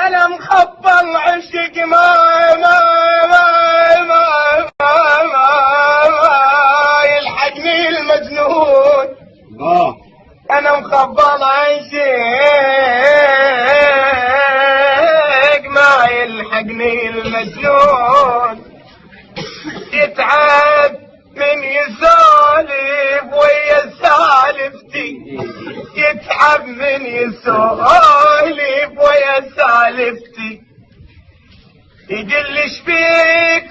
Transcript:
انا مخبل عشق ما يلحقني المجنون. انا مخبل عشق ما يلحقني المجنون. يتعب من يسولف ويا سالفتي، يتعب من يسولف ويا سالفتي. يقلش فيك